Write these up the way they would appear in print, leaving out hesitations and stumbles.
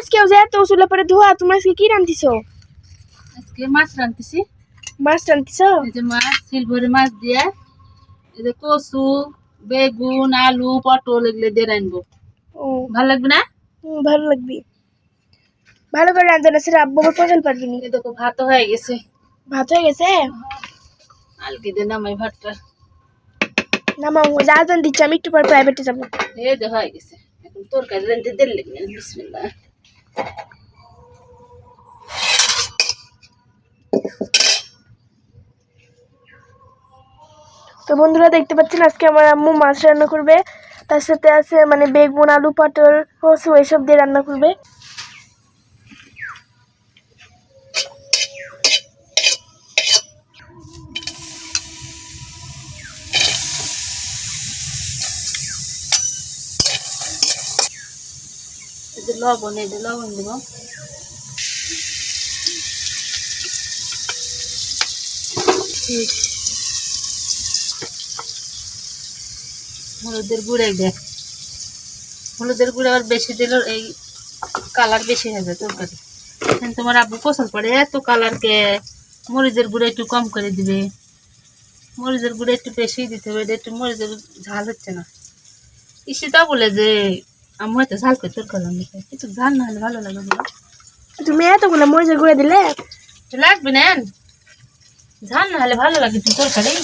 আজকেও যে এত চুলা পরে ধোয়া, তুমি আজকে কি রান্ধিছো? আজকে মাছ রান্ধিছি। মাছ রান্ধিছো? এই যে মাছ, সিলভারে মাছ দিয়ে, এই যে কচু, বেগুন, আলু, পটল এগুলো দিয়ে রানবো। ও ভালো লাগবে না? ভালো লাগবে। ভালো করে রান্ধা না, সেটা আব্বু আবার পছন্দ পারবি নি। এই দেখো ভাতও হয়ে গেছে। ভাত হয়ে গেছে? আলকি দিয়ে নামাই ভাতটা। নামাও, যা জান দিচ্ছি, আমি একটু পর প্রাইভেটে যাবো। এই যে হয়ে গেছে। এখন তরকারি রাঁধতে দেরি লাগবে না। বিসমিল্লাহ। তো বন্ধুরা দেখতে পাচ্ছেন আজকে আমার আম্মু মাছ রান্না করবে, তার সাথে আছে মানে বেগুন, আলু, পটল, কচু এসব দিয়ে রান্না করবে। এই যে লবণ, এই যে লবণ দেবো। হলুদের গুঁড়াই দেয়। হলুদের গুঁড়া আবার বেশি দিলে এই কালার বেশি হয়ে যায় তরকারি। এখন তোমার আব্বু পছন্দ করে এত কালারকে, মরিচের গুঁড়া একটু কম করে দিবে। মরিচের গুঁড়া একটু বেশি দিতে হবে, এটা একটু মরিচের ঝাল হচ্ছে না। ইসিটা বলে যে আম্মু এত ঝাল করে তরকারি রান্না, একটু ঝাল না হলে ভালো লাগে না। তুমি এতগুলো মরিচের গুঁড়া দিলে? লাগবে না, ঝাল না হলে ভালো লাগে তো তরকারি।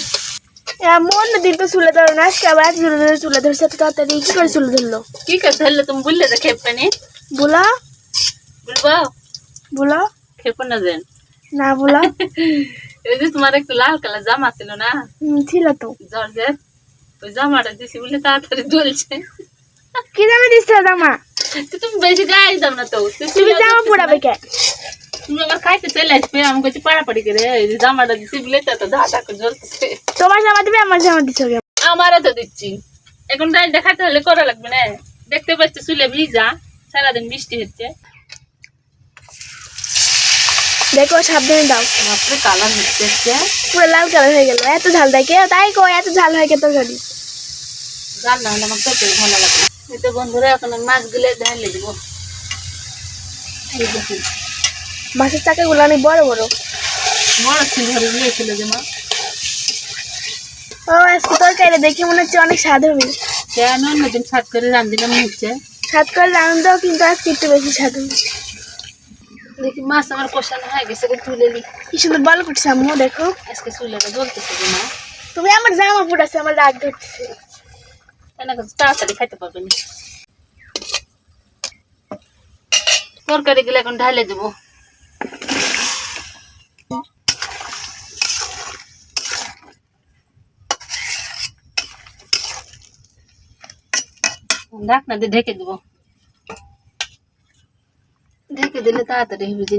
অন্য দিন তো চুলে ধরো না, আজকে আবার এত জোরে জোরে চুলে ধরছে, এত তাড়াতাড়ি কি করে চুলে ধরলো? কি করে ধরলে তুমি বললে যে খেপে নি? বলা বলবো বলা খেপো না যেন। না বলা। এই যে তোমার একটু লাল কালার জামা ছিল না ছিল তো। জর্জের, ওই জামাটা দিছি বলে তাড়াতাড়ি জ্বলছে। কি জামা দিচ্ছ জামা? তো তুমি বেশি গায়ে দাও না তো। তুমি জামা পড়াবে কে? তুমি আমার খাইতে চলে আসবে, আমি করছি পাড়াপাড়ি করে এই যে জামাটা দিছি বলে তো ধা ধা করে জ্বলতেছে। তোমার জামা দিবে, আমার জামা দিচ্ছ কেন? আমারও তো দিচ্ছি। এখন রাইন দেখাতে হলে করা লাগবে না। দেখতে পাচ্ছি চুলে ভিজা, সারাদিন বৃষ্টি হচ্ছে। দেখো সাবধানে দাও। মাত্র কালার হচ্ছে, পুরো লাল কালার হয়ে গেল। এত ঝাল দেয় কে? তাই কো এত ঝাল হয় কে তরকারি? জাল না হলে আমার তরকারি ভালো লাগে না। এই তো বন্ধুরা এখন মাছগুলো ঢালে দিব। এই দেখুন মাছের চাকাগুলো অনেক বড় বড়। বড় সিলভারে নিয়েছিল যে মা। ও আজকে তরকারি দেখে মনে হচ্ছে অনেক স্বাদ হবে। কেন অন্যদিন ছাদ করে রান্ধিলাম হচ্ছে। স্বাদ করে রান্নাও কিন্তু আজকে একটু বেশি স্বাদ হবে। দেখি মাছ আমার কষানো হয়ে গেছে, তুলে নি। কি সুন্দর বল করছে আম্মু, দেখো। আজকে চুলেটা জ্বলতেছে যে মা। তুমি আমার জামা পড়াচ্ছে, আমার রাগ ধরতেছে। তাড়াতাড়ি খাইতে পারবে না। তরকারি গুলো এখন ঢালে দেবো। ঢাকনা দিয়ে ঢেকে দেবো। ঢেকে দিলে তাড়াতাড়ি হবে।